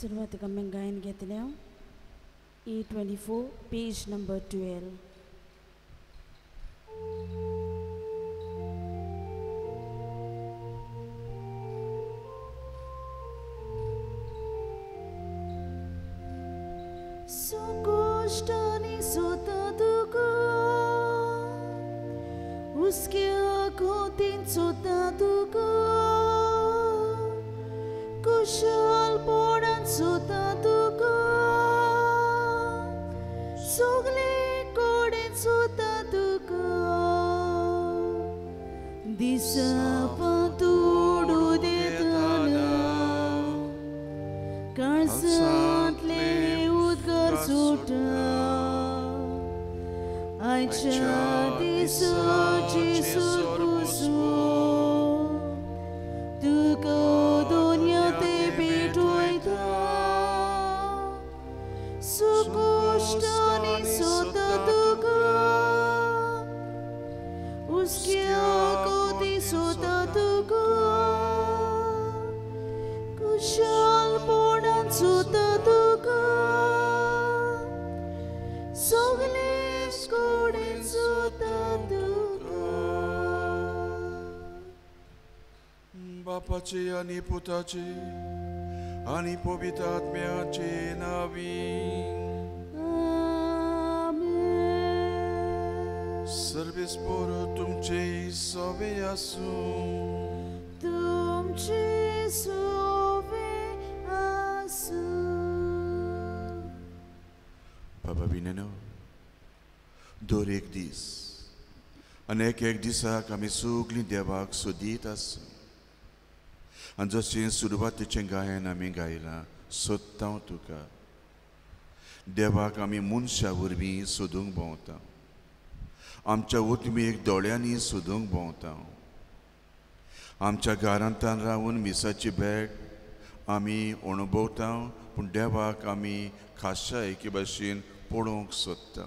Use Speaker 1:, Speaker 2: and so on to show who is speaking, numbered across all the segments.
Speaker 1: सुरवातीक आमी गायन घेतल्या E24 page number 12.
Speaker 2: Sukoshtaनी sota tuko उसके आँखों तीन सोता तुको कुशल पोड़न सोता तुको सोगले कोड़न सोता तुको दिशा पातुडू देताना काळसांतले उद्गार सोटा आयच्या दिसाची सुरकुसो तुका दुनिया ते भेटोयता सुकोश्टानी सोता तुका उसक्या कोती सोता तुका कुशल पोड़न सोता तुका सोगले कोड़न सोता तुका
Speaker 3: बापाचे आणि पुताचे आणि पवित्र आत्म्याचे नावी सर्वेस्पर तुमचे सवे आसू
Speaker 2: तुमचे सोवे आसू
Speaker 3: बाबा बिनेनो दर एक दीस आनी एक दिसाक आमी सगळीं देवाक सोदीत आसू आनी जशें सुरवातीचें गायन आमी गायलां सोदता तुका देवाक आमी मनशा वरवीं सोदूंक भोंवता आमच्या ओतमेक दोळ्यांनी सोदूंक भोंवता आमच्या घरांतान रावून मिसाची भेट आमी अणभवता पूण देवाक आमी खाशा एके भाशेन पळोवंक सोदता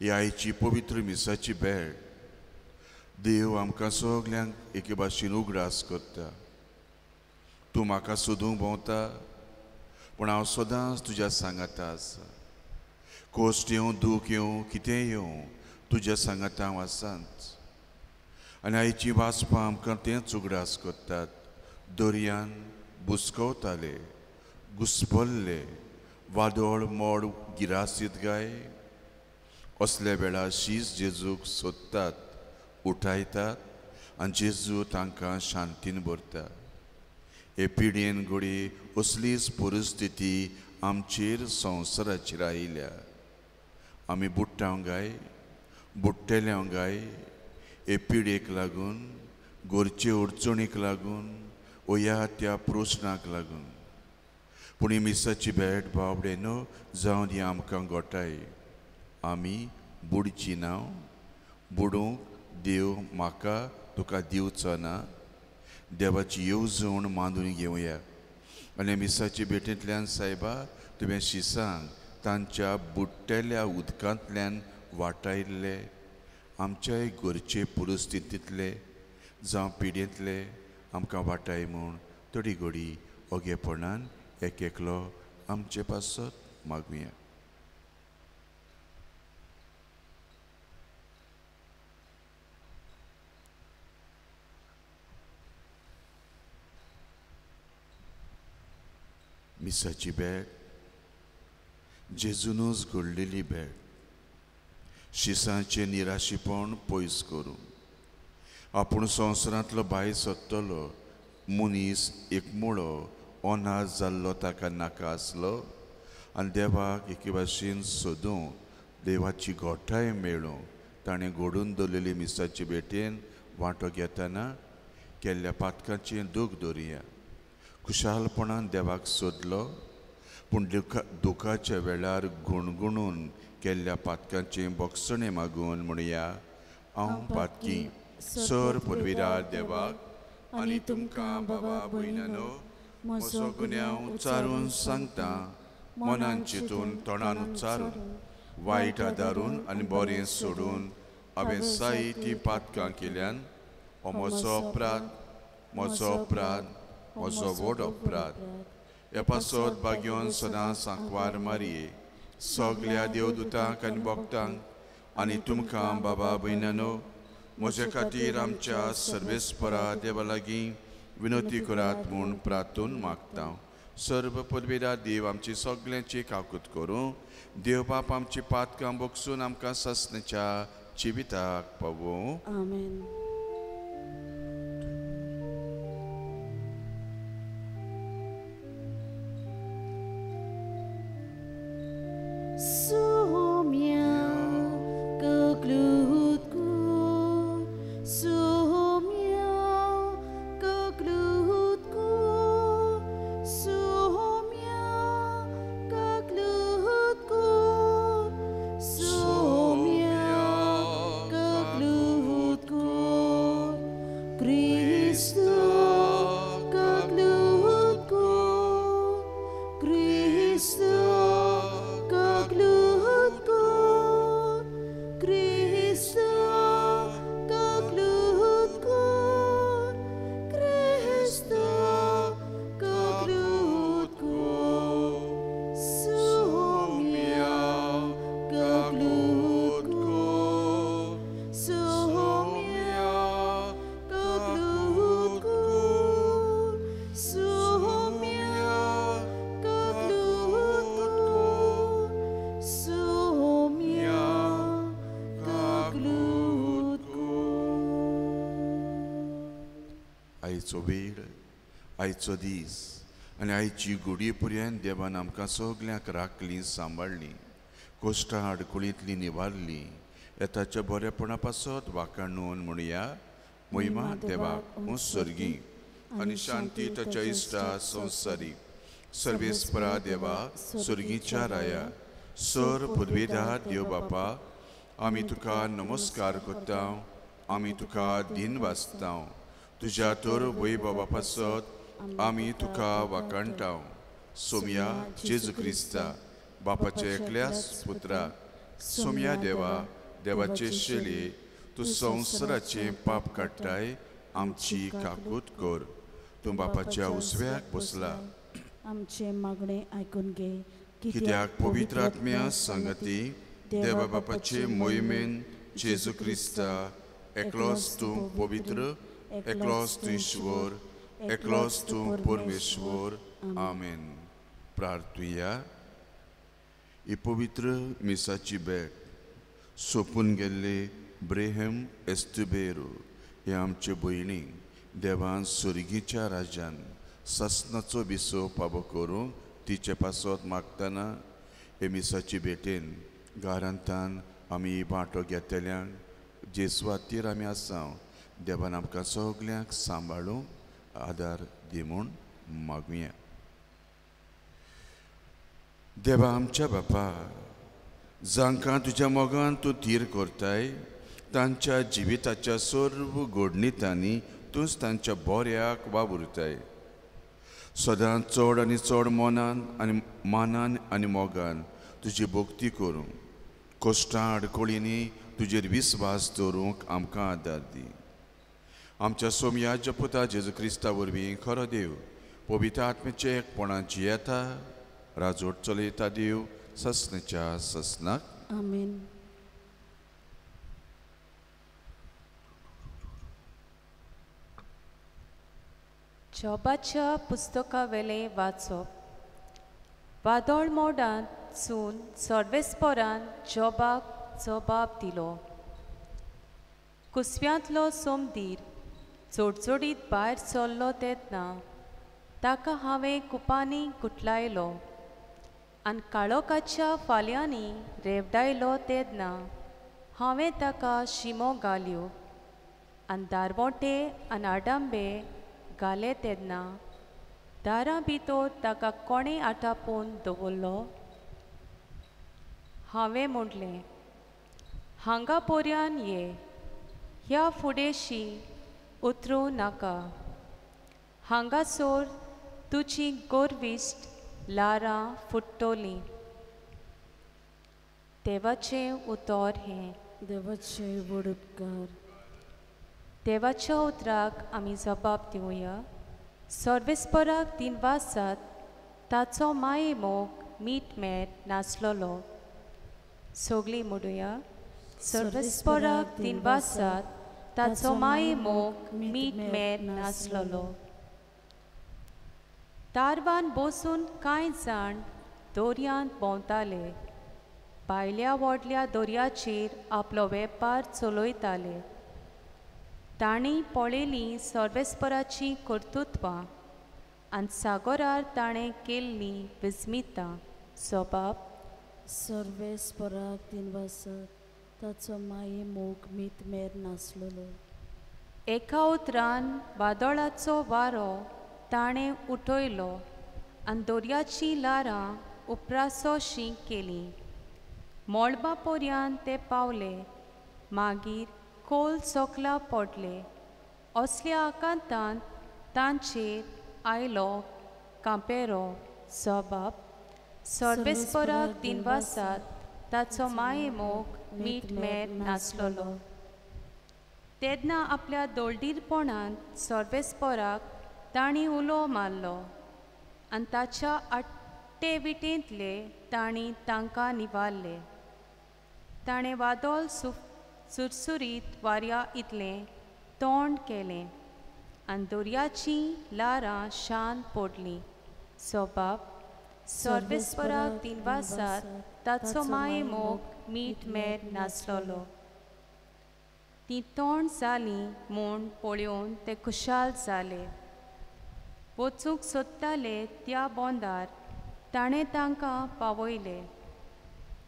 Speaker 3: ह्या आयची पवित्र मिसाची भेट देव आमकां सगल्यांक एके भाशेन उगडास करता तूं म्हाका सोदूंक भोंवता पूण हांव सदांच तुज्या सांगाता आसा कोश्ट येवं दूख येवं कितेंय येवं तुज्या सांगाता हांव आसाच आनी आयची वाचपां आमकां तेंच उगडास करतात दर्यान बुसकवताले घुस्पल्ले वादळ मोड गिरासीत गाय असल्या वेळार शीस जेजूक सोदतात उठायतात आनी जेजू तांकां शांतीन भरता हे पिडयेन घडी असलीच परिस्थिती आमचेर संवसाराचेर आयल्या आमी बुडटाव गाय बुडटेल्या गाय हे पिडेक लागून घरचे अडचणीक लागून ह्या त्या प्रस्नाक लागून पूण ही मिसाची भेट बावडेनो जावन ही आमकां गोठाय आमी बुडची ना बुडूंक देव म्हाका तुका दिवचो ना देवाची येवजण मांडून घेवया आनी मिसाची भेटेंतल्यान सायबा तुवें शिसांक तांच्या बुडटेल्या उदकांतल्यान वाटायल्ले आमच्याय घरचे परिस्थितींतले जावं पिडेंतले आमकां वाटाय म्हूण थोडी घडी ओगेपणान एक एकलो आमचे पासत मागुया मिसाची भेट जेजूनच घडलेली भेट शिसांचे निराशीपण पयस करून आपूण संवसारांतलो भायर सोदतलो मनीस एक मुळो अनाथ जाल्लो ताका नाका आसलो आनी देवाक एके भाशेन सोदूंक देवाची गोठाय मेळूंक ताणें घडोवन दवरलेली मिसाचे भेटेन वांटो घेतना केल्ल्या पातकांचें दूख धरुया खुशालपणान देवाक सोदलो पूण दुखाच्या वेळार गुणगुणून केल्ल्या पातकांचे बोगसणे मागून म्हणया हांव पातकी सर पुर्विरार देवाक आनी तुमकां बाबा भयणानो म्हजो गुन्यांव उच्चारून सांगता मनान चिंतून तोंडान उच्चारून वायट आदारून आनी बरें सोडून हांवें जायतीं पातकां केल्यान हो म्हजो अपराध म्हजो व्हड अपराध पासत बागेवन सदां सांकवार मारये सगल्या देवदूतांक आनी भक्तांक आनी तुमकां बाबा भयणानो म्हजे खातीर आमच्या सर्वेस्परा देवा लागीं विनोती करात म्हूण प्रार्थून मागता सर्व पदवेदा देव आमची सगल्यांची काकूत करूं देव बाप आमची पातकां बोगसून आमकां ससण्याच्या जिविताक पावूं
Speaker 1: आमेन.
Speaker 2: Sumia keglutku, sumia keglutku, sumia keglutku, sumia keglutku, Kristo keglutku, Kristo.
Speaker 3: आयचो वेळ आयचो दीस आनी आयची घोडी पर्यंत देवान आमकां सगल्यांक राखली सांबाळली कोश्टां आडकुळींतली निवारली येताच्या बरेपणा पासत वाखाणून म्हणुया महिमा देवाक सर्गी आनी शांती ताच्या इश्टा संवसारी सर्वेस्परा देवा सर्गीच्या राया सर पदवेदार देव बापा आमी तुका नमस्कार करता आमी तुका दिन वाचता तुज्या तर वैभवा पासत आमी तुका वाखाणटा सोम्या जेजू क्रिस्ता बापाच्या एकल्याच पुत्रा सोम्या देवा देवाचे शेळये तूं संवसाराचें पाप काडटाय आमची काकूत कर तूं बापाच्या उसव्याक बसला
Speaker 1: आमचे मागणे आयकून घे
Speaker 3: कित्याक पवित्र आत्म्या संगती देवा बापाचे मोहिमेन जेजू क्रिस्ता एकलोच तूं पवित्र एकलोच तूं ईश्वर एकलोच तूं परमेश्वर आमेन. प्रार्थुया ही पवित्र मिसाची भेट सोपून गेल्ले ब्रेहम एस्टुबेरो हे आमचे भयणी देवान सर्गीच्या राज्यान ससनाचो बिसो पाबो करूं तिचे पासत मागतना हे मिसाची भेटेन गारांतान आमी वांटो घेतल्यांक जेसवातीर आमी आसा देवान आमकां सगल्यांक सांबाळूं आदार दी म्हूण मागुया. देवा आमच्या बापा जांकां तुज्या मोगान तूं थीर करताय तांच्या जिविताच्या सर्व घडणितांनी तूंच तांच्या बऱ्याक वावुरताय सदां चड आनी चड मानान आनी मोगान तुजी भक्ती करूं कोश्टां आडकोळींनी तुजेर विस्वास दवरूंक आमकां आदार दी. आमच्या सोम्याच्या पुता जेजू क्रिस्ता वरवीं खरो देव पवित्र आत्म्याचे एकपणान जियेता राजवट चलयता देव ससनेच्या ससनाक
Speaker 1: आमेन.
Speaker 4: जॉबाच्या पुस्तका वेले वाचप वादळ मोडांत सून सर्वेस्परान जॉबाक जबाब दिलो कुसव्यांतलो सोमदीर चोडचोडीत भायर सरलो तेन्ना ताका हांवें कुपांनी कुटलायलो आनी काळोखाच्या फाल्यांनी रेवडायलो तेन्ना हांवें ताका शिमो घाल्यो आनी दारवोटे आनी आडांबे घाले तेन्ना दारां भितर ताका कोणें आटापून दवरलो. हांवें म्हणलें हांगा पर्यान ये ह्या फुडेशी उतरूं नाका हांगासर तुजी गोरविस्ट लारां फुट्टोलीं. देवाचें उतर हें.
Speaker 1: देवाचे व्हड उपकार.
Speaker 4: देवाच्या उतराक आमी जबाब दिवया. सर्वेस्पराक दिनवासात ताचो माये मोग मीठ मेर नासलोलो. सोगली म्हणुया. सर्वेस्पराक दिनवासात ताचो माये मोग मीठ मेर नासलोलो. तारवान बसून कांय जाण दोर्यांत भोंवताले. भायल्या व्हडल्या दोर्याचेर आपलो वेपार चलयताले. तांणी पळयलीं सर्वेस्पराची कर्तुत्वां आनी सागोरार ताणें केल्लीं विस्मितां. सोबाब.
Speaker 1: सर्वेस्पराक दिनवासात ताचो माये मोग मीठ मेर नासलोलो.
Speaker 4: एका उतरान वादळाचो वारो ताणें उठयलो आनी दोर्याची लारां उपरासोशीं केलीं. मोळबा पर्यंत ते पावले. मागीर खोल सोकला पडले. असल्या आकांतांत तांचेर आयलो कांपेरो. सोबाब. सर्वेस्पराक दिनवासात ताचो माये मोग मीठ मेर नासलोलो. तेन्ना आपल्या दोळडीरपणांत सर्वेस्पराक तांणी उलो मारलो आनी ताच्या आट्टे विटेंतले तांणी तांकां निवारले. ताणें वादोळ सुरसुरीत वाऱ्या इतलें तोंड केलें आनी दोर्याचीं लारां शांत पडलीं. सोबाब. सर्वेस्पराक दिनवासात ताचो माये मोग मीठ मेर नासलोलो. तीं तोंड जालीं म्हूण पळोवन ते खुशाल जाले. वचूंक सोदताले त्या बोंदार ताणें तांकां पावयले.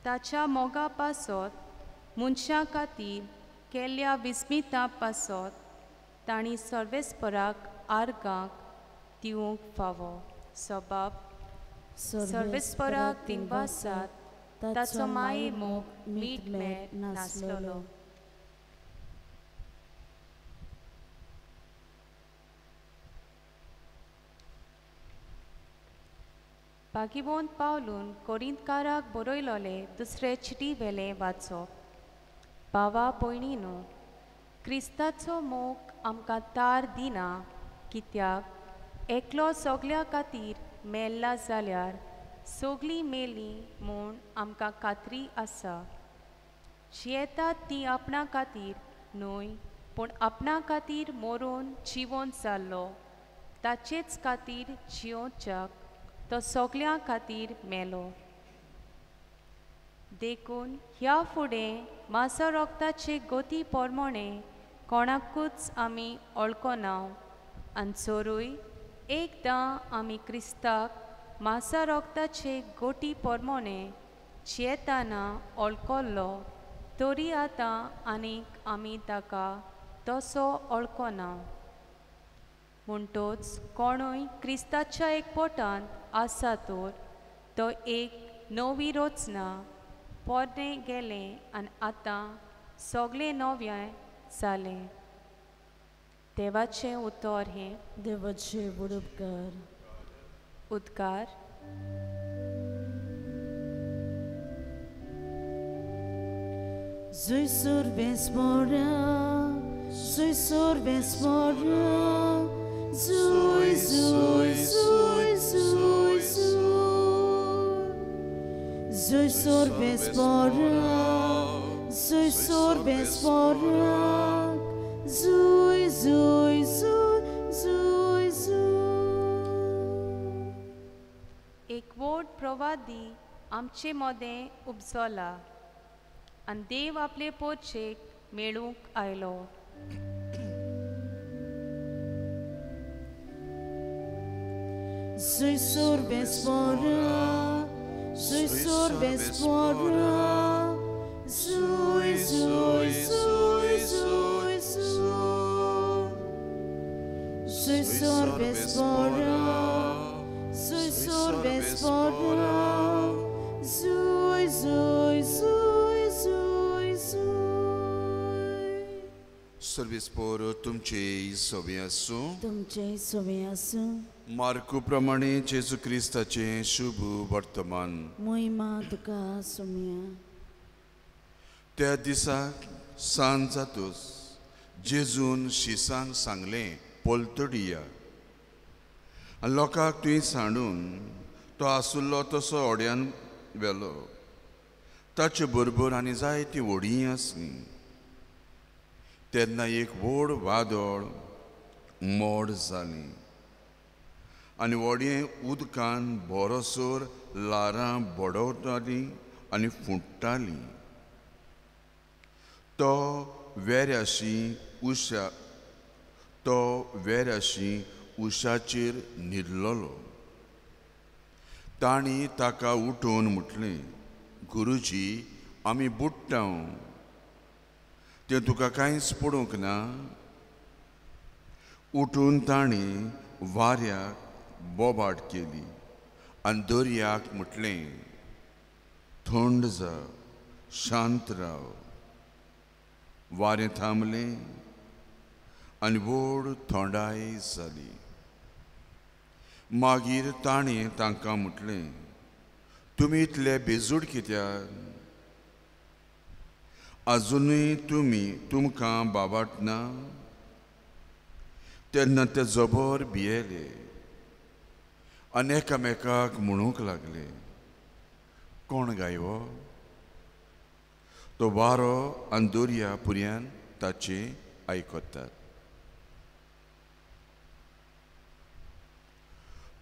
Speaker 4: ताच्या मोगा पासत मनशां खातीर केल्ल्या विस्मिता पासत तांणी सर्वेस्पराक आर्गांक दिवंक फावो. सोबाब. सर्वेस्पराक दिनवासात ताचो माये मोग मीठ मेर नासलोलो. बागीबोन पावलून कोरिंतकाराक बरयलोले दुसरे चिटी वेले वाचप. भावा भयणीनो, क्रिस्ताचो मोग आमकां तार दिना, कित्याक एकलो सगल्या खातीर मेल्ला जाल्यार सगलीं मेलीं म्हूण आमकां खात्री आसा. जियेतात तीं आपणा खातीर न्हय, पूण आपणा खातीर मरून जिवोन जाल्लो ताचेच खातीर जियोच्याक तो सगल्या खातीर मेलो. देखून ह्या फुडें मासा रोगताचे गोती पोरमोणें कोणाकूच आमी ओळखोनाव आनी चोरूय एकदां आमी क्रिस्ताक मासा रोगताचे गोटी पोरमोणें जियेताना ओळखलो तरी आतां आनीक आमी ताका तसो ओळखोनाव. म्हणटोच कोणूय क्रिस्ताच्या एकपोटांत आसा तर तो एक नवी रचना. पोरणें गेलें आनी आतां सगलें नवें जालें. देवाचें उतर हें.
Speaker 1: देवाचे बुडपकार.
Speaker 4: उद्गार.
Speaker 1: Zujsur vesmora, zujsur vesmora, zuj, zuj, zuj, zuj, zuj. Zujsur vesmora, zujsur vesmora, zuj, zuj, zuj, zuj, zuj.
Speaker 4: एक व्हड प्रवादी आमचे मोदें उपजला आनी देव आपले पोरचेक मेळूंक आयलो.
Speaker 1: Zujsur vesmora, zujsur vesmora, zuj, zuj, zuj, zuj, zuj. Zujsur vesmora, zujsur vesmora, zuj, zuj, zuj, zuj, zuj.
Speaker 3: सर्वेस्पोर तुमचे सोबे आसूं.
Speaker 1: तुमचे सोबे आसूं.
Speaker 3: मार्कू प्रमाणे जेजू क्रिस्ताचें शुभ वर्तमान.
Speaker 1: महिमा तुका सुम्या.
Speaker 3: त्या दिसाक सांज जातूच जेजून शिसांक सांगलें, पोलतडिया आनी लोकांक थंय सांडून तो आसुल्लो तसो ओड्यान व्हेलो. ताचे बरोबर आनी जायतीं व्हडीं आसलीं. तेन्ना एक व्हड वादळ मोड जाली आनी व्हडें उदकान बरोसोर लारां बडोवतालीं आनी फुट्टालीं. तो वेऱ्याशी उशाचेर न्हिदलोलो. तांणी ताका उठोवन म्हटलें, गुरुजी, आमी बुडटाव. तें तुका कांयच पडूंक ना? उठून तांणी वाऱ्याक बोबाट केली आनी दर्याक म्हटलें, थंड जा, शांत राव. वारें थांबलें आनी व्हड थंडाय जाली. मागीर ताणें तांकां म्हटलें, तुमी इतले बेजूड कित्याक? आजुनूय तुमकां बाबाटना? तेन्ना ते जबर भियेले आनी एकामेकाक म्हणूंक लागले, कोण गायवो? तो वारो आनी दर्या पुर्यान ताचे आयकतात.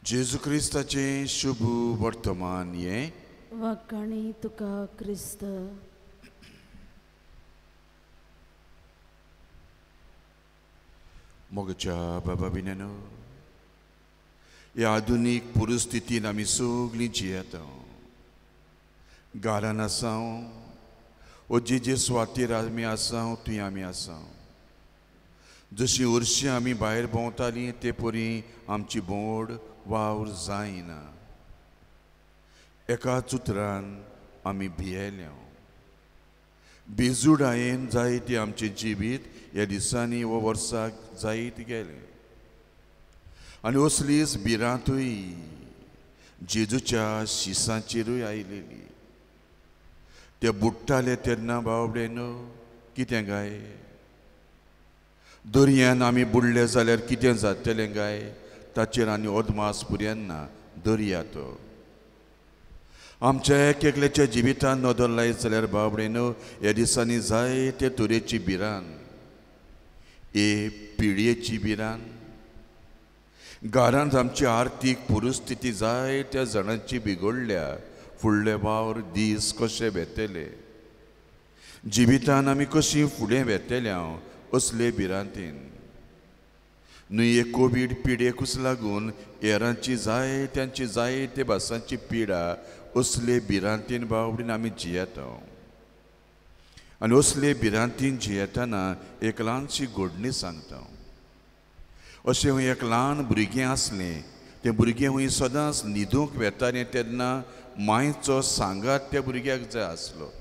Speaker 3: जेजू क्रिस्ताचें शुभ वर्तमान हें.
Speaker 1: वखाणी तुका क्रिस्त.
Speaker 3: मोगच्या बाबा बिनेनो, ह्या आधुनीक परिस्थितीन आमी सगळीं जियेता. घरान आसाव वो जे सुवातेर आमी आसाव थंय आमी आसाव. जशीं हरशीं आमी भायर भोंवतालीं ते परी आमची भोंवड वावर जायना. एकाच उतरान आमी भियेल्या. बेजूडायेन जायतें आमचें जिवीत ह्या दिसांनी वो वर्साक जायत गेलें. आनी असलीच भिरांतूय जेजूच्या शिसांचेरूय आयलेली. ते बुडटाले तेन्ना बावडेनो कितें गाय? दर्यान आमी बुडले जाल्यार कितें जातलें गाय? ताचेर आनी अदमास पुर्याना दर्या तो. आमच्या एक एकल्याच्या जिवितान नदर लायत जाल्यार बाबडेनो ह्या दिसांनी जायते तरेची भिरान. पिडयेची भिरान. घरांत आमची आर्थीक परिस्थिती जायत्या जाणांची बिगडल्या. फुडले वावर दीस कशे वेतले, जिवितान आमी कशीं फुडें वेतल्या असले भिरांतेन. न्हय कोवीड पिडेकूच लागून हेरांची जायते भासांची पिडा असले भिरांतेन बावडीन आमी जियेता. आनी असले भिरांतीन जियेतना एक ल्हानशी घडणी सांगता. अशें हूंय एक ल्हान भुरगें आसलें. तें भुरगें हूंय सदांच न्हिदूंक वेतालें तेन्ना मांयचो सांगात त्या भुरग्याक जाय आसलो.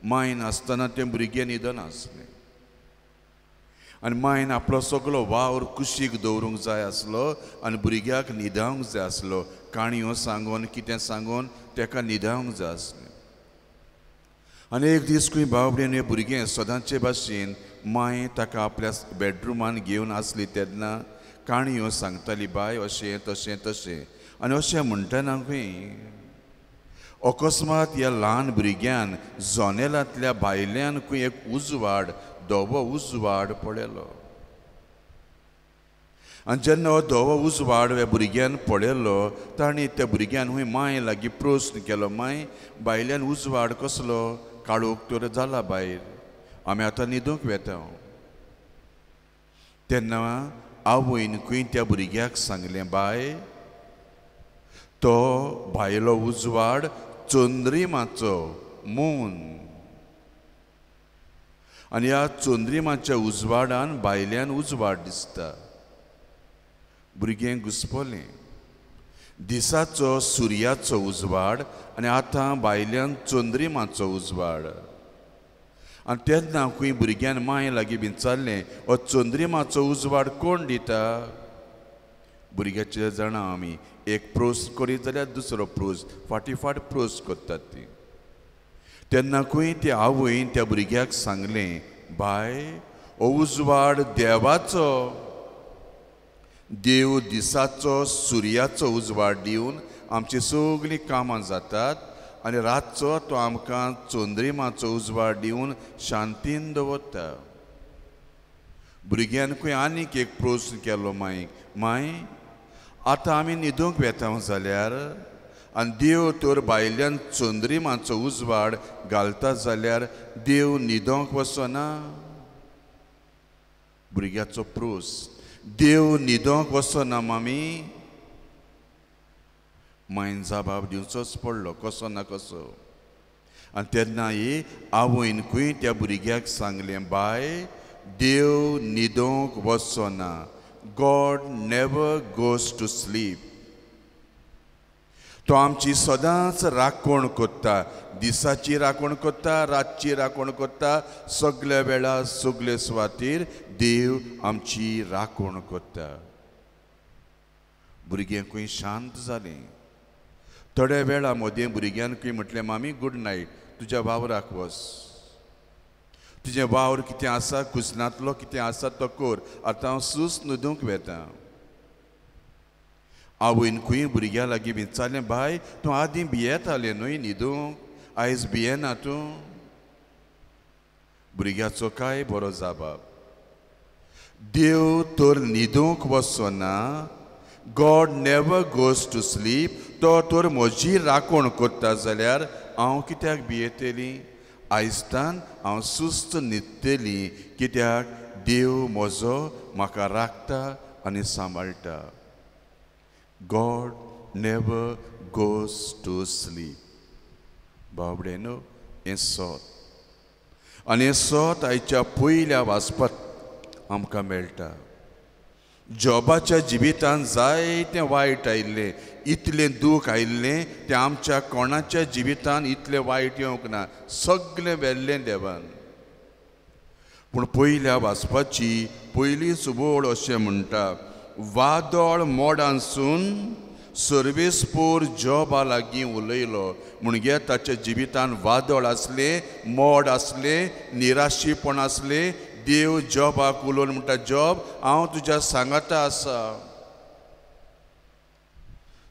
Speaker 3: मांय नासतना तें भुरगें न्हिदनासलें. आनी मांयन आपलो सगळो वावर कुशीक दवरूंक जाय आसलो आनी भुरग्याक न्हिदावंक जाय आसलो. काणयो सांगून कितें सांगून तेका न्हिदावंक जाय आसलें. आनी एक दीस खंय बावडेन हें भुरगें सदांचे भाशेन मांय ताका आपल्या बेडरुमान घेवन आसली तेन्ना काणयो सांगताली, बाय अशें तशें तशें. आनी अशें म्हणटना खंय अकस्मात ह्या ल्हान भुरग्यान जनेलांतल्या भायल्यान खंय एक उजवाड, धवो उजवाड पळयलो. आनी जेन्ना हो धवो उजवाड ह्या भुरग्यान पळयलो ताणें त्या भुरग्यान हूंय मांय लागीं प्रस्न केलो, मांय भायल्यान उजवाड कसलो? काळोख तर जाला भायर, आमी आतां न्हिदूंक वेता. तेन्ना आवयन खंय त्या भुरग्याक सांगलें, बाय तो भायलो उजवाड चंद्रिमाचो मून. आनी ह्या चंद्रिमाच्या उजवाडान भायल्यान उजवाड दिसता. भुरगें घुस्पलें. दिसाचो सुर्याचो उजवाड आनी आतां भायल्यान चंद्रिमाचो उजवाड. आनी तेन्ना खंय भुरग्यान मांय लागीं विचारलें, हो चंद्रिमाचो उजवाड कोण दिता? भुरग्याचे जाणा आमी एक प्रोस करीत जाल्यार दुसरो प्रोस फाटीफाट प्रोस करतात ती. तेन्ना खंय त्या आवयन त्या भुरग्याक सांगलें, बाय हो उजवाड देवाचो. देव दिसाचो सुर्याचो उजवाड दिवन आमची सगळीं कामां जातात आनी रातचो तो आमकां चोंद्रिमाचो उजवाड दिवन शांतीन दवरता. भुरग्यांकूय आनीक एक प्रश्न केलो माय आतां आमी न्हिदूंक वेता जाल्यार आनी देव तर भायल्यान चोंद्रिमाचो उजवाड घालता जाल्यार देव न्हिदोंक वचना. भुरग्याचो प्रश्न, देव न्हिदोंक वचना मामी? मायन जबाब दिवचोच पडलो, कसो ना कसो. आनी तेन्ना आवयनकूय त्या भुरग्याक सांगलें, बाय देव न्हिदोंक वचना. God never goes to sleep. तो आमची सदांच राखण करता, दिसाची राखण करता, रातची राखण करता, सगळ्या वेळा सगळे सुवातेर देव आमची राखण करता. भुरग्यांकूय शांत जालें. थोड्या वेळा मदें भुरग्यांकूय म्हटलें, मामी गुड नायट, तुज्या वावराक वच. तुजें वावर कितें आसा, कुसनांतलो कितें आसा तो कर, आतां हांव सूस न्हिदूंक वेता. आवयनकूय भुरग्या लागीं विचारलें, बाय तूं आदीं भियेतालें न्हय न्हिदूंक, आयज भियेना तूं? भुरग्याचो कांय बरो जबाब, देव तर न्हिदूंक वचना. God never goes to sleep. तो तर म्हजी राखण करता जाल्यार हांव कित्याक भियेतलीं? आयजतान हांव सुस्त न्हिदतलीं, कित्याक देव म्हजो म्हाका राखता आनी सांबाळटा. God never goes to sleep. बावडेनो, हें सोत. आनी हें सोत आयच्या पयल्या वाचपाक आमकां मेळटा. जॉबाच्या जिवितांत जायतें वायट आयिल्लें, इतलें दूख आयिल्लें, तें आमच्या कोणाच्या जिवितांत इतलें वायट येवंक ना. सगळें वेल्लें देवान. पूण पयल्या वाचपाची पयलीच वळ अशें म्हणटा, वादळ मोडांसून सर्वेस्पोर जॉबा लागीं उलयलो. म्हणजे ताच्या जिवितांत वादळ आसलें, मोड आसलें, निराशीपण आसलें. देव जॉबाक उलोवन म्हणटा, जॉब हांव तुज्या सांगाता आसा.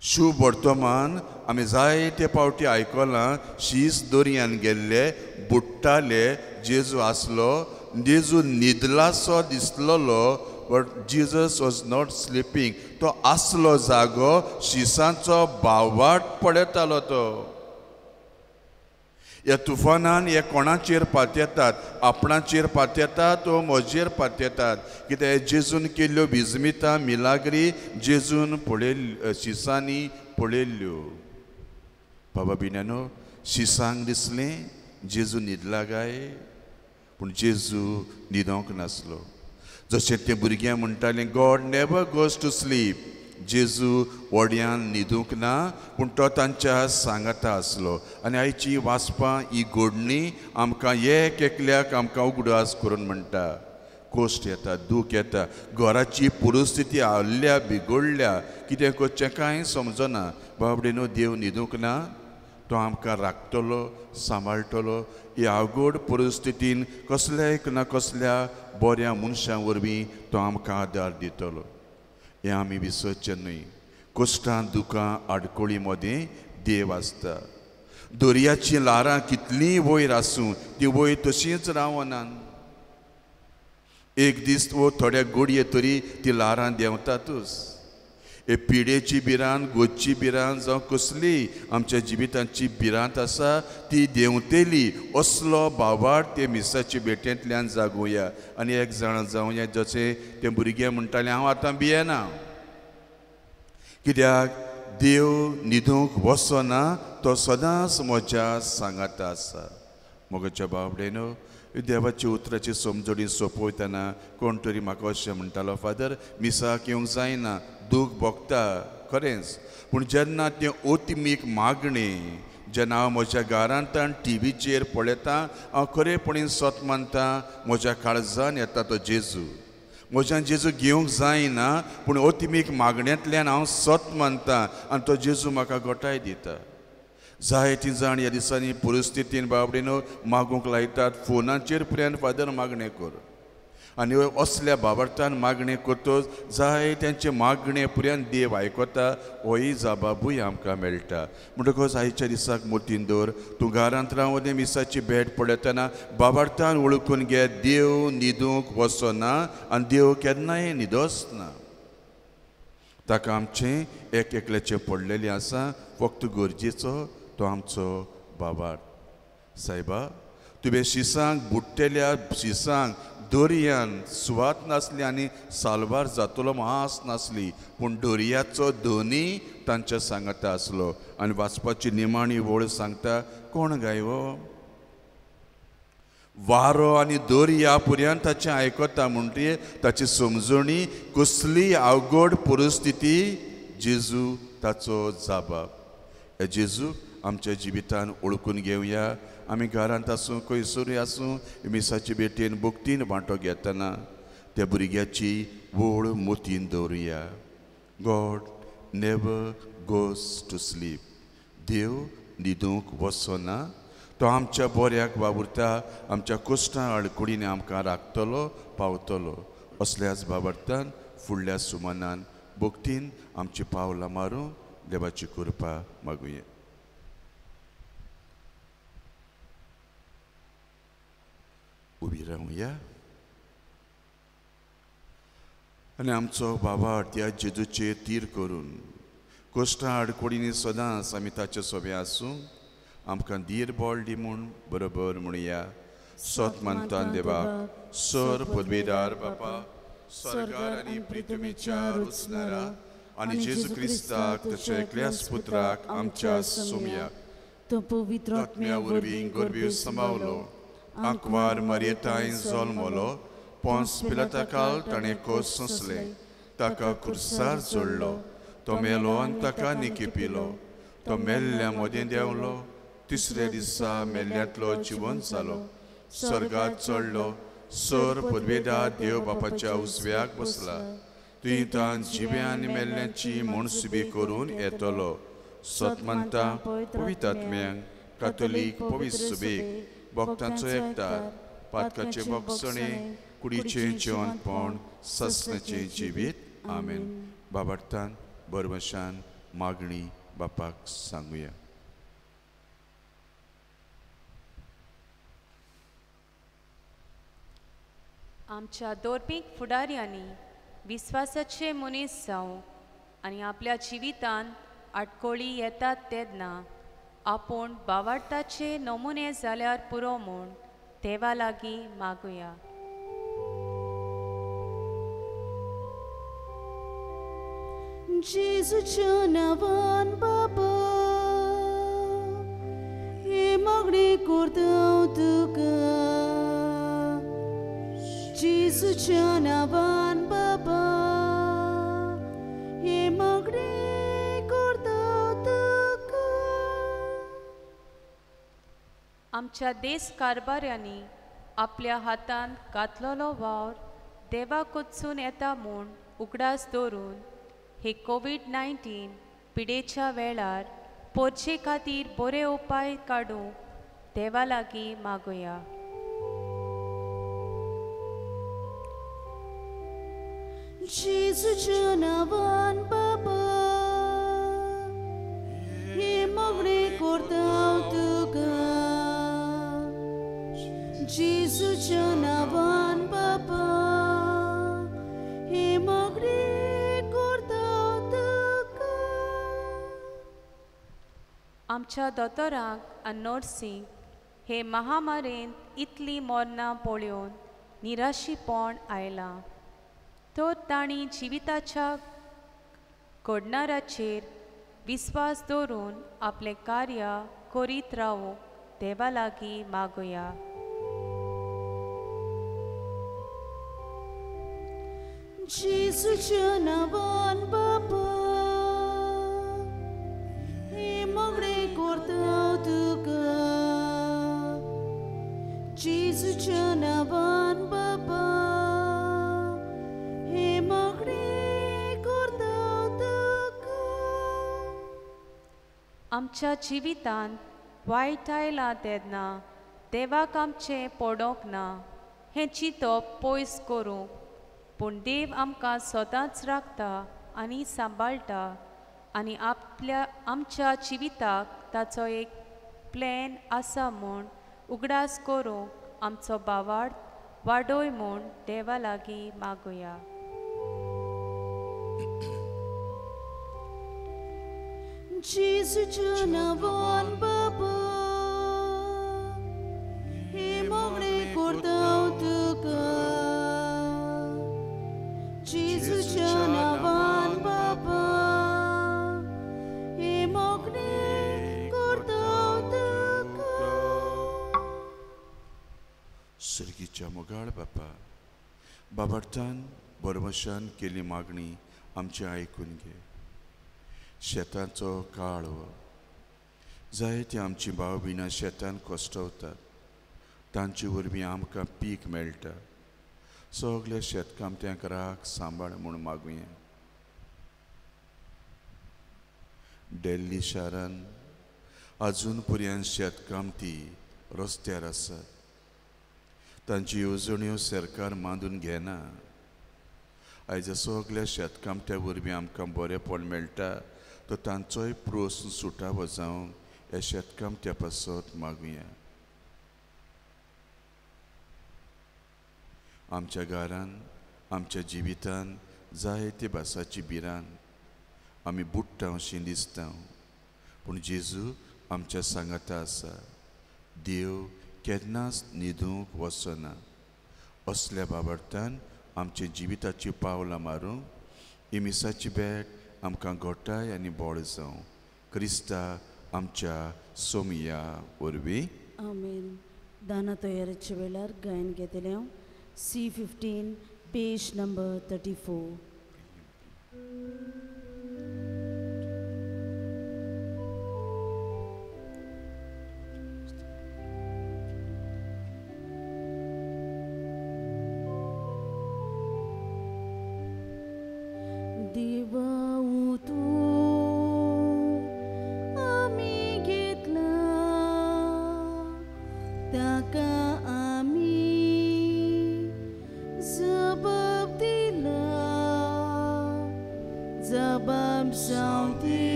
Speaker 3: शुभ वर्तमान आमी जायते फावटी आयकलां. शीस दर्यान गेल्ले, बुडटाले, जेजू आसलो. जेजू न्हिदलासो दिसलोलो, but Jesus was not sleeping. तो आसलो जागो, शिसांचो भावाट पडतालो तो. ह्या तुफानान हे कोणाचेर पातयतात? आपणाचेर पातयतात, तो म्हजेर पातयतात. कित्याक जेजून केल्ल्यो विजमितां, मिलाग्री जेजून पळयल्ल्यो, शिसांनी पळयल्ल्यो. बाबा बिन्यानो, शिसांक दिसलें जेजू न्हिदला काय, पूण जेजू न्हिदोंक नासलो. जशें तें भुरग्यां म्हणटालें, God never goes to sleep. जेजू व्हड्यान न्हिदूंक ना, पूण तो तांच्या सांगाता आसलो. आनी आयची वाचपां ही घडणी आमकां एक एकल्याक आमकां उगडास करून म्हणटा. कोश्ट येता, दूख येता, घराची परिस्थिती हाल्ल्या, बिगडल्या, कितें करचें कांय समजना. बाबडेनो, देव न्हिदूंक ना, तो आमकां राखतलो, सांबाळटलो. ह्या अवघड परिस्थितीन कसल्याय ना कसल्या बऱ्या मनशां वरवीं तो आमकां आदार दितलो. हें आमी विसरचें न्हय. कश्टां, दुखां, आडकोळी मदें देव आसता. दर्याची ल्हारां कितलींय वयर आसूं, ती वयर तशींच रावनात. एक दीस वो थोड्या घडये तरी ती ल्हारां देंवतातूच. हे पिडेची भिरांत, गोदची भिरांत जावं कसली आमच्या जिवितांची भिरांत आसा, ती देंवतेली. असलो भावार्थ ते मिसाचे भेटेंतल्यान जागोवया. आनी एक जाण जावया, जशें तें भुरगें म्हणटालें, हांव आतां भियेना. कित्याक देव न्हिदूंक वचना, तो सदांच म्हज्या सांगाता आसा. मोगाच्या बाबडेनो, देवाची उतराची समजणी सोंपयतना कोण तरी म्हाका अशें म्हणटालो, फादर मिसाक येवंक जायना, दूख भोगता खरेंच, पूण जेन्ना तें ओतिमीक मागणें, जेन्ना हांव म्हज्या घरांत टीव्हीचेर पळयतां, हांव खरेपणीन सत मानतां, म्हज्या काळजान येता तो जेजू. म्हज्यान जेजू घेवंक जायना, पूण ओतिमीक मागण्यांतल्यान हांव सत मानतां आनी तो जेजू म्हाका घोटाय दिता. जायतीं जाण ह्या दिसांनी परिस्थितीन बाबडेनो मागूंक लायतात, फोनाचेर पर्यंत फादर मागणें कर. आनी असल्या बाबर्थान मागणे करतोच जाय त्यांचे मागणे पुर्यान देव आयकता होय जबाबूय आमकां मेळटा. म्हणटकच आयच्या दिसाक मोतीन दवर तूं घरांत रावोन मिसाची भेट पडटना बाबर्थान वळखून घे देव न्हिदूंक वचना आनी देव केन्नाय न्हिदोसना. ताका आमचें एक एकल्याचें पडलेलें आसा फक्त गरजेचो तो आमचो बाबार्थ. सायबा तुवें शिसांक बुडटेल्या शिसांक दर्यान सुवात नासली आनी सालवार जातलो मास नासली पूण दर्याचो धनी तांच्या सांगाता आसलो. आनी वाचपाची निमाणी वळ सांगता कोण गायो वारो आनी दर्या पुर्यान ताचें आयकता म्हणटरी ताची समजणी कसली अवघड परिस्थिती जेजू ताचो जाबाब. हे जेजूक आमच्या जिवितान ओळखून घेवया. आमी घरांत आसूं खंयसरूय आसूं मिसाचे भेटेन भक्तीन वांटो घेतना त्या भुरग्याची वळ मोतीन दवरुया. God never goes to sleep. देव न्हिदूंक वचना. तो आमच्या बऱ्याक वावुरता. आमच्या कश्टां अडकुडींनी आमकां राखतलो पावतलो. असल्याच बाबर्थान फुडल्या सुमनान भक्तीन आमची पावलां मारूं देवाची कृपा मागुया. उबी रावया आनी आमचो बाबार्थ ह्या जेजूचेर तीर करून कश्टां आडकोडींनी सदांच आमी ताचे सोबे आसूं. आमकां धीर बोळ दी म्हूण बरोबर म्हणुया. सोत मानतान देवाक सर पदवेदार बापा स्वर्गार आनी पृथ्वीच्या रुचणारा आनी जेजू क्रिस्ताक ताच्या एकल्याच पुत्राक आमच्या सोमया
Speaker 1: तो पवित्र
Speaker 3: आत्म्या वरवीं गर्भीर सांबावलो. आंकवार मरियताय जल्मलो. पोंस पिलाताकाल ताणें कोस सोंसले. ताका खुर्सार जोडलो. तो मेलो आनी ताका निकिपिलो. तो मेल्ल्या मदें देंवलो. तिसऱ्या दिसा मेल्ल्यांतलो जिवंत जालो. स्वर्गात चडलो. सर पदवेदार देव बापाच्या उजव्याक बसला. थंय तान जिव्या आनी मेल्ल्यांची म्हणसुबी करून येतलो. सत मानता पवित्र आत्म्यांक कातोलीक पवित्र सुबेक भक्तांचो एकठार पातकाचे भक्षणे कुडीचें जेवणपण ससण्याचें जिवीत. आमेन. बाबर्थान बरवशान मागणी बापाक सांगुया.
Speaker 4: आमच्या दोरपीक फुडाऱ्यांनी विस्वासाचे मनीस जावं आनी आपल्या जिवितान आडकोळी येतात तेन्ना आपूण बावार्थाचे नमुने जाल्यार पुरो म्हूण देवा लागीं मागुया.
Speaker 2: जेजूच्या नांवान बाबा हे मागणी करता तुका. जेजूच्या नांवान बाबा हे मागणी करता तुका.
Speaker 4: आमच्या देश कारभाऱ्यांनी आपल्या हातान घातलेलो वावर देवाक वचून येता म्हूण उगडास दवरून हे कोविड-19 पिडेच्या वेळार पोरचे खातीर बरे उपाय काडूंक देवा लागीं मागुया.
Speaker 2: जेजूच्या नांवान बाबा हे मागणी करता तुका. जेजूच्या नांवान बाबा हे मागणी करता तुका.
Speaker 4: आमच्या दोतोरांक आनी नर्सींक हे महामारेंत इतली मरणां पळोवन निराशीपण आयलां. तर तांणी जिविताच्या घडणाराचेर विस्वास दवरून आपलें कार्य करीत रावूंक देवा लागीं मागुया.
Speaker 2: जेजूच्या नांवान बाबा हे मागणी करता तुका. जेजूच्या नांवान बाबा हे मागणी करता तुका.
Speaker 4: आमच्या जिवितांत वायट आयलां तेन्ना देवाक आमचें पडोंक ना. हें चिंतप पयस करूंक, पूण देव आमकां सदांच राखता आनी सांबाळटा आनी आमच्या जिविताक ताचो एक प्लॅन आसा म्हूण उगडास करूंक आमचो बावार्द वाडोय म्हूण देवा लागीं मागुया.
Speaker 2: जेजूच्या नांवान बाबा, हे मोगडे करता हांव तुका. जेजूच्या नांवान बाबा, हे मोगडे करता हांव तुका.
Speaker 3: सर्गीच्या मोगाळ बापा, बाबार्थान बरमशान केली मागणी आमची आयकून घे. शेतांचो काळ हो, जायती आमची भाव भिणां शेतान कश्टवतात, तांचे वरवीं आमकां पीक मेळटा. सगल्या शेतकामत्यांक राख सांबाळ म्हूण मागुया. दिल्ली शारान अजून पर्यंत शेतकामती रस्त्यार आसात. तांची येवजण्यो सरकार बांदून घेना. आयज सगल्या शेतकामत्या वरवीं आमकां बरेंपण मेळटा, तो तांचोय प्रोसन सुटावो जावंक ह्या शेतकामत्या पासत मागुया. आमच्या घरान, आमच्या जिवितान जायते भासाची भिरान आमी बुडटा अशीं दिसता, पूण जेजू आमच्या सांगाता आसा. देव केन्नाच न्हिदूंक वचना. असल्या बाबर्थान आमच्या जिविताची पावलां मारूंक इमिसाची भेट आमकां घोटाय आनी बोळ जावं. क्रिस्ता आमच्या सोमिया वरवीं
Speaker 1: आमेन. दाना तयारेच्या वेळार गायन घेतलें हांव. C15 page number 34.
Speaker 2: देवा तू आमी घेतला, ताका आमी जबाब दिला. जबाब सावती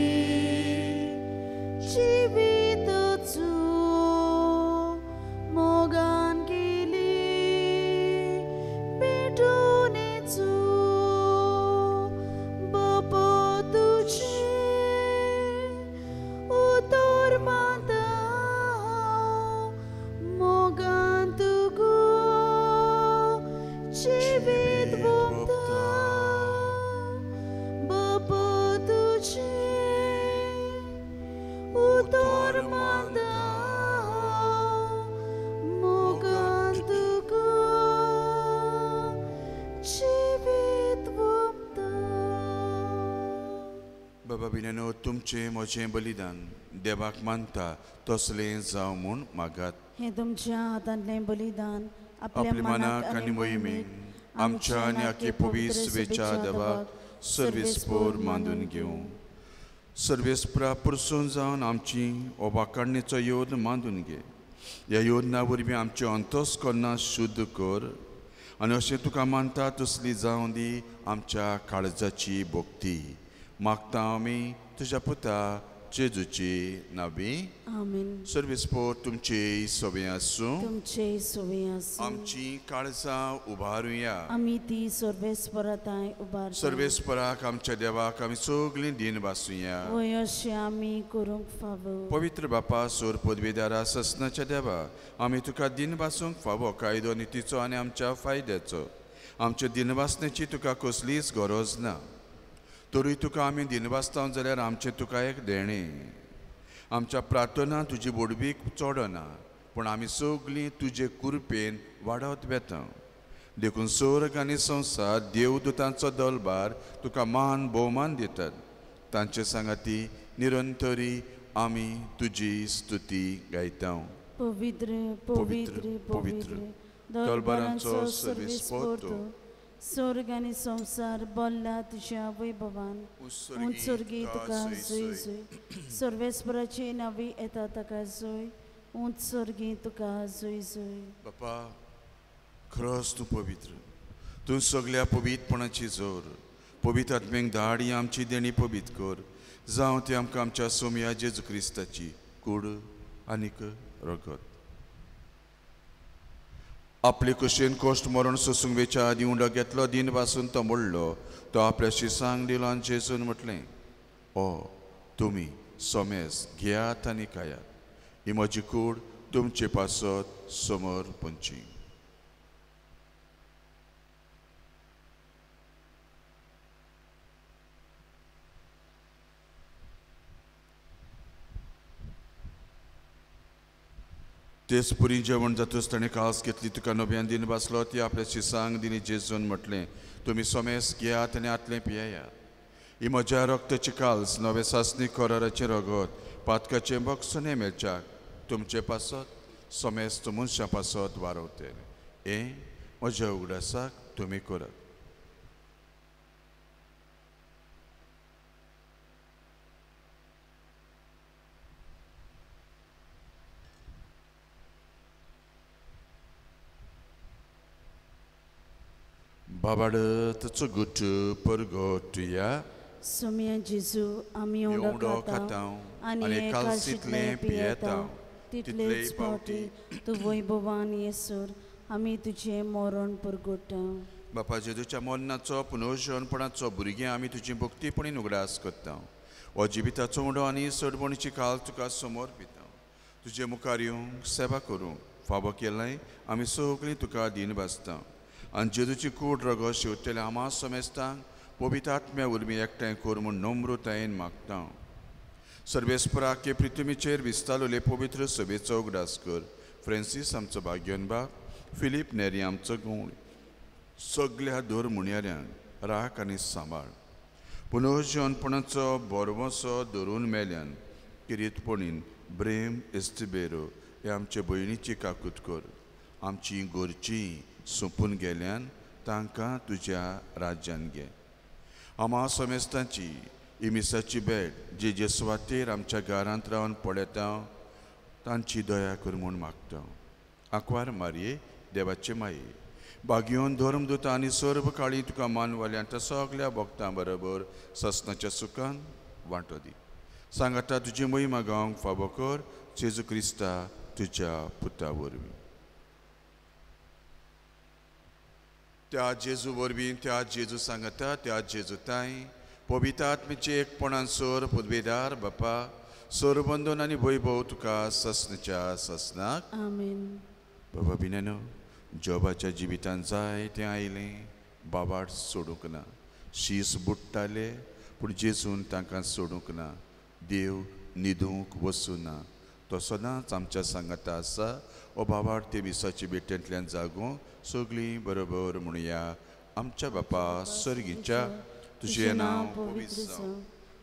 Speaker 2: जिविताचो मोगान केली पेटोवनेचो. उतर माता मोगान तुगो जिवीत भोगता. बाबा तुझे उतर माता मोगान तुगो जिवीत भोगता.
Speaker 3: बाबा भिनानो, तुमचें म्हजें बलिदान देवाक मानता तसलें जावं म्हूण मागात.
Speaker 1: हें तुमच्या हातांतलें बलिदान
Speaker 3: आपल्या मनाक आनी मोहिमेन आमच्या आनी आख्खे पवित्र सभेच्या देवाक सर्वेस्पोर मांडून घेवं. सर्वेस्परा परसून जावन आमची ओबाकाडणेचो योद मांडून घे. ह्या योजना वरवीं आमचे अंतस्करणां शुद्ध कर आनी अशें तुका मानता तसली जावं दी आमच्या काळजाची भोक्ती. मागता आमी तुज्या पुता जेजूची नांवी.
Speaker 1: आमेन.
Speaker 3: सर्वेस्पोर तुमचे सोबे आसूं.
Speaker 1: तुमचे सोवे आसूं.
Speaker 3: आमची काळजां उबारुया.
Speaker 1: आमी ती सर्वेस्पराताय उबार.
Speaker 3: सर्वेस्पराक आमच्या देवाक आमी सगळीं दिन बासूया.
Speaker 1: वय अशें आमी करूंक फावो.
Speaker 3: पवित्र बापा सोर पदवीदारा ससनाच्या देवा, आमी तुका दिन बासूंक फावो कायदो नितीचो आनी आमच्या फायद्याचो. आमच्या दिनवासनेची तुका कसलीच गरज ना. तरी तुका आमी दिनवासता जाल्यार आमचें तुका एक देणें. आमच्या प्रार्थना तुजी बोडवीक चोडना, पूण आमी सगळीं तुजे कुरपेन वाडत वेता. देखून स्वर्ग आनी संवसार देवदूतांचो दलबार तुका मान भोवमान दितात. तांचे सांगाती निरंतरी आमी तुजी स्तुती गायता.
Speaker 1: पवित्र पवित्र पवित्र दलबारांचो सर्वेस्पोर तूं. स्वर्ग आनी संवसार बोल्ला तुज्या वैभवान. उत्सर्गी तुका जय जय. सर्वेस्पराची नांवी येता ताका जय. उत्सर्गी तुका जय जय.
Speaker 3: बापा, खरोच तूं पवित्र, तूं सगळ्या पवित्रपणाची जोर. पवित्र आत्म्याक धाड ही आमची देणी पवित्र कर. जावं ती आमकां आमच्या सोमया जेजू क्रिस्ताची कूड आनीक रगत. आपले कुशीन कोश्ट मरण सोसूंक वेच्या आदी उंडो घेतलो, दिन पासून तो मोडलो. तो आपल्या शिसांक दिलो आनी जेजून म्हटलें, ओ तुमी सोमेस घेयात आनी खायात. ही म्हजी कूड तुमचे पासत समोर पंची. तेच पुरी जेवण जातूच ताणें कास घेतली. तुका नव्यान दिन बसलो. ती आपल्या शिसांक दिली. जेजून म्हटलें, तुमी सोमेस घेयात आनी आतलें पियेयात. ही म्हज्या रक्ताची काल्स नवे सासणी कोराराचें रगत पातकाचें बक्षून मेलच्याक तुमचे पासत सोमेस मनशां पासत वारवतले. हें म्हज्या उगडासाक तुमी करात. बाबाडतचो गुट परगोटुया.
Speaker 1: सोम्या जेजू आमी उंडो खाता आनी कालशीतलें पियेता. तितलेच फावटी तूं वैभवान येसर आमी तुजें मरण परगोटा.
Speaker 3: बापा जेजूच्या मरणाचो पुनर्जन्मपणाचो भुरगें आमी तुजी भक्तीपणीन उगडास करता. हो जिविताचो उंडो आनी सडबणीची काल तुका समोर पिता. तुजे मुखार येवंक सेवा करूंक फावो केलें आमी सगळीं तुका दिन भासता. आनी जेजूची कूड रगत शेवटेल्या आमा समेस्तांक पवित्र आत्म्या उर्मी एकठांय कर म्हूण नम्रतायेन मागता. सर्वेस्पराके पृथ्वीचेर विस्तारलेले पवित्र सभेचो उगडास कर. फ्रांसीस आमचो भाग्यवान बाब, फिलीप नेरी आमचो गूण, सगळ्या दोर मुण्याऱ्यांक राख आनी सांबाळ. पुनर्जन्मपणाचो बोरवोसो धरून मेल्यान किरीतपणीन ब्रेम एस्तिबेरो हे आमचे भयणीची काकूत कर. आमची घरचीं सोंपून गेल्यान तांकां तुज्या राज्यान घे. आमा समेस्तांची इमिसाची भेट जे जेसवातेर आमच्या घरांत रावन पडयता तांची दया कर म्हूण मागता. आंकवार मारये देवाचे माये, भाग्योन धर्मदूत आनी सर्व काळी तुका मानवाल्यांत सगळ्या भक्तां बरोबर ससनाच्या सुखान वांटो दी. सांगाता तुजी महिमा गावंक फावो कर. जेजू क्रिस्ता तुज्या पुता वरवीं. त्या जेजू वरवीं, त्या जेजू सांगता, त्या जेजू ताई पवित्र आत्मेचे एकपणान सोर पुदवेदार बापा सोरबंदन आनी वैभव तुका ससनाच्या ससनाक.
Speaker 1: आमेन.
Speaker 3: बाबा बिनेनो, जॉबाच्या जिवितान जाय तें आयलें, बाबाड सोडूंक ना. शीस बुडटाले पूण जेजून तांकां सोडूंक ना. देव न्हिदूंक वचूना. तो सदांच आमच्या सांगाता आसा. ओ बाबाड ते विसाची बेट्यांतल्यान जागो सगळीं बरोबर म्हणुया. आमच्या बापा सर्गीच्या तुजें नांव पवित्र जावं.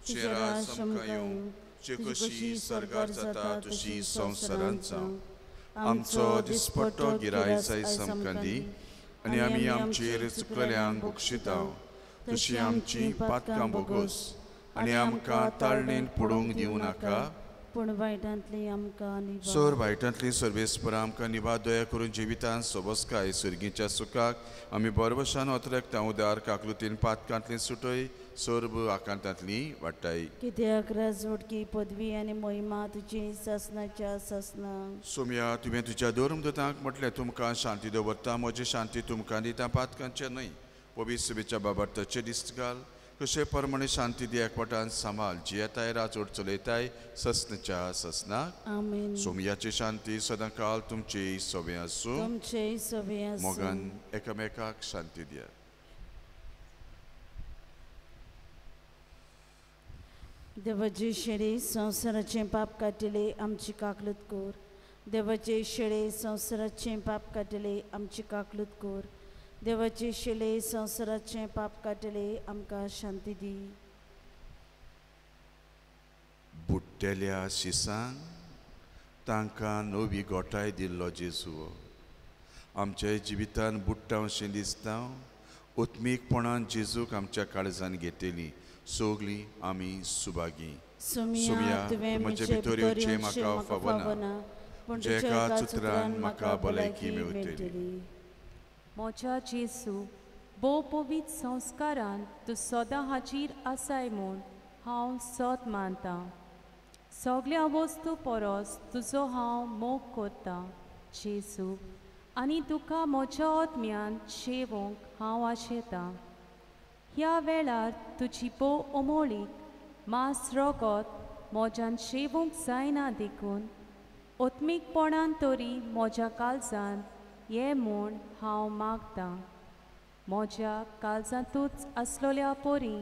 Speaker 3: तुजें राज आमकां येवं. जे कशी स्वर्गार जाता तशी संवसारांत जावं. आमचो दिसपट्टो गिरायज आयज आमकां दी आनी आमी आमचेर चुकलेल्यांक बक्षिता तशी आमची पातकां बोगोस आनी आमकां ताळणेन पडूंक दिवं नाका
Speaker 1: पूण वायटांतली आमकां निवार.
Speaker 3: सोर वायटांतली सर्वेस्परा आमकां निवार दया करून जिवितांत सोबस्काय सर्गीच्या सुखाक आमी बरभशान ओतरेकता. उदार काकलुतीन पातकांतली सुटय सोर्ब आकांतांतली वाडटाय.
Speaker 1: कित्याक राजवटकी पदवी आनी महिमा तुजी ससनाच्या ससना.
Speaker 3: सोम्या तुवें तुज्या धर्मदूतांक म्हटलें तुमकां शांती दवरता. म्हजी शांती तुमकां दिता. पातकांचे न्हय. पवित्र सभेच्या बाबार्थाचे दिस्त घाल. कशे परमणे शांती दी एकवटान सांबाळ. जियेताय राजवट चलयताय ससनाच्या ससनाक.
Speaker 1: आमेन.
Speaker 3: सोमयाची शांती सदां काल तुमचे सोबे आसूं.
Speaker 1: तुमचे सवे आसूं.
Speaker 3: मोगान एकामेकाक शांती दिया.
Speaker 1: देवाचे शेळे संवसाराचें पाप काटिले आमची काकलूत कोर. देवाचे शेळे संवसाराचें पाप काटिले आमची काकलूत कोर. देवाचे शेळे संवसाराचें पाप काटिले आमकां शांती दी.
Speaker 3: बुडटेल्या शिसांक तांकां नवी गोठाय दिल्लो जेजू आमच्या जिवितान बुडटा अशें दिसता. उत्मीकपणान जेजूक आमच्या काळजान घेतली. सगळीं आमी सुभागी.
Speaker 1: सोम्या तुवें म्हजे भितर येवचें म्हाका फावना, पूण तुज्या एकाच उतरान म्हाका भलायकी मेळटली.
Speaker 4: मोच्या जेसू भोव पवित्र संस्कारान तूं सदां हाजीर आसाय म्हूण हांव सोत मानतां. सगळ्या वस्तू परस तुजो हांव मोग करतां जेसू, आनी तुका म्हज्या आत्म्यान शेवोंक हांव आशेतां. ह्या वेळार तुजी भोव अमोळीक मास रगत म्हज्यान शेवूंक जायना देखून ओत्मीकपणान तरी म्हज्या काळजान ये म्हूण हांव मागतां. म्हज्या काळजांतूच आसलोल्या पोरी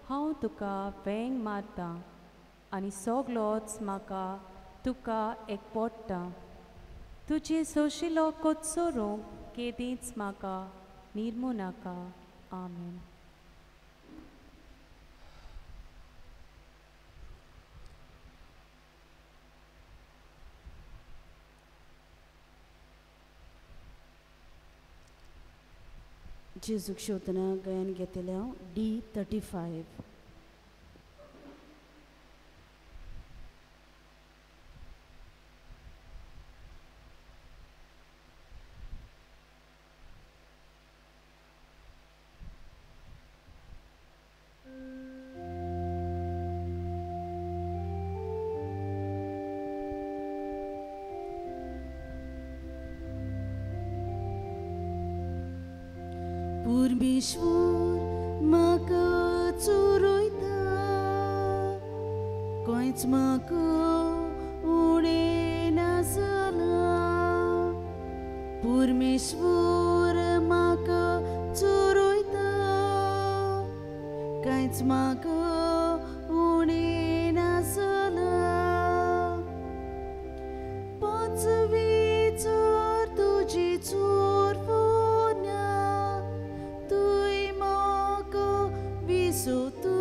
Speaker 4: हांव तुका वेंग मारतां आनी सगळोच म्हाका तुका एकपडटा. तुजे सोशिलो कोचोरूंक केदींच म्हाका निर्मू नाका. आमेन.
Speaker 1: जेजूक शेवतना गायन घेतलें हांव D35.
Speaker 2: परमेश्वर म्हाका चोरयता, कांयच म्हाका उणें ना जालां. परमेश्वर म्हाका चोरयता, कांयच म्हाका उणें ना जालां. पांचवी चोर तुजी चोर सो तू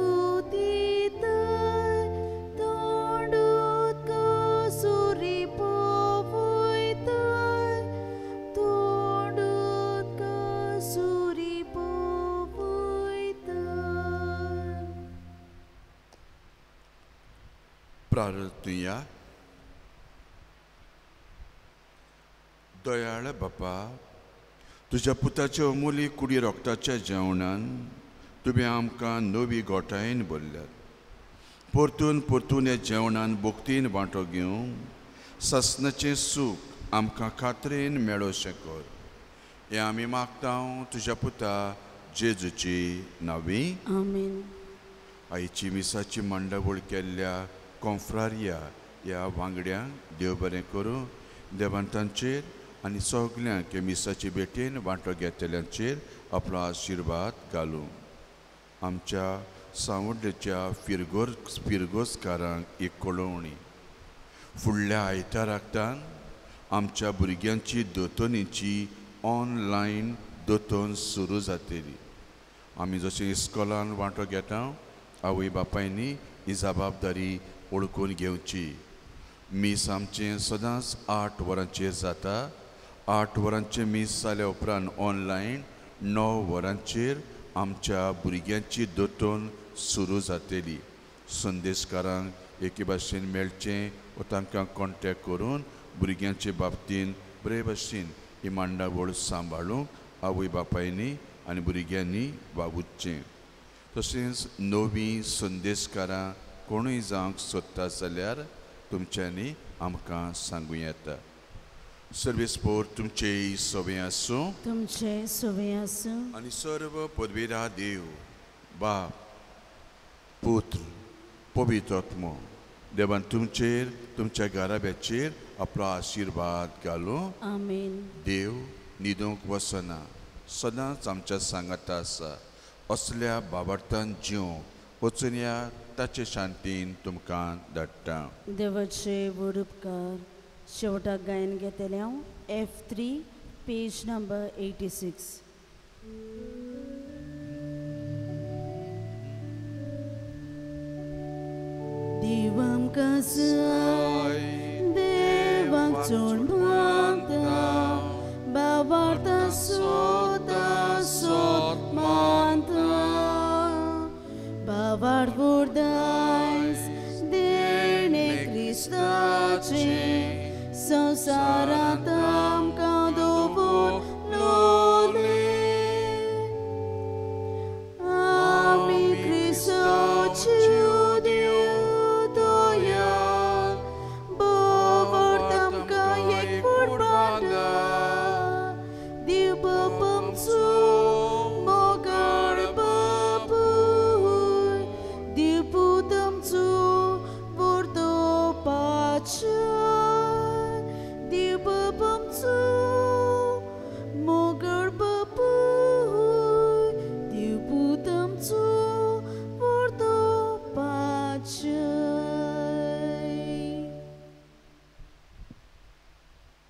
Speaker 2: दिताय तोंडूत कसुरी पोवयताय, तोंडूत कसुरी पोवयताय.
Speaker 3: प्रार्थना. दयाळ बापा, तुज्या पुताच्या अमोली कुडी रोगताच्या जेवणान तुमी आमकां नवी गोठायेन भरल्यात. परतून परतून हे जेवणान भोगतीन वांटो घेवंक ससनाचें सूख आमकां खात्रेन मेळोशें कर. हें आमी मागता तुज्या पुता जेजूची नांवी.
Speaker 1: आमेन.
Speaker 3: आयची मिसाची मांडावळ केल्ल्या कॉन्फ्रारिया ह्या वांगड्यांक देव बरें करूं. देवान तांचेर आनी सगल्यांक हे मिसाची भेटेन वांटो घेतल्यांचेर आपलो आशिर्वाद घालूं. आमच्या सांवड्डेच्या फिरगोसकारांक एक कळोवणी. फुडल्या आयताराकतान आमच्या भुरग्यांची दोतोनीची ऑनलायन दोतोन सुरू जातली. आमी जशें इस्कॉलान वांटो घेता, आवय बापायनी ही जबाबदारी ओळखून घेवची. मीस आमचें सदांच 8 वरांचेर जाता. 8 वरांचें मीस जाल्या उपरांत ऑनलायन 9 वरांचेर आमच्या भुरग्यांची दोतोन सुरू जातली. संदेशकारांक एके भाशेन मेळचें वा तांकां कॉन्टेक्ट करून भुरग्यांचे बाबतींत बरे भाशेन ही मांडावळ सांबाळूंक आवय बापायनी आनी भुरग्यांनी वावुरचें. तशेंच नवीं संदेशकारां कोणूय जावंक सोदता जाल्यार तुमच्यांनी आमकां सांगूं येता. सर्वेस्पोर तुमचे सोबे आसूं.
Speaker 1: तुमचे सोबे आसूं.
Speaker 3: आनी सर्व पदवेदा देव बाप, पुत्र, पवित्र आत्मो देवान तुमचेर तुमच्या घराब्याचेर आपलो आशिर्वाद घालूं.
Speaker 1: आमेन.
Speaker 3: देव न्हिदूंक वसना, सदांच आमच्या सांगाता आसा. असल्या बाबार्थान जिवंक वचून या ताचे शांतीन तुमकां धाडटा.
Speaker 1: देवाचे व्हड उपकार. शेवटाक गायन घेतलें हांव F3 पेज नंबर 86.
Speaker 2: देव आमकां जाय, देवाक चोड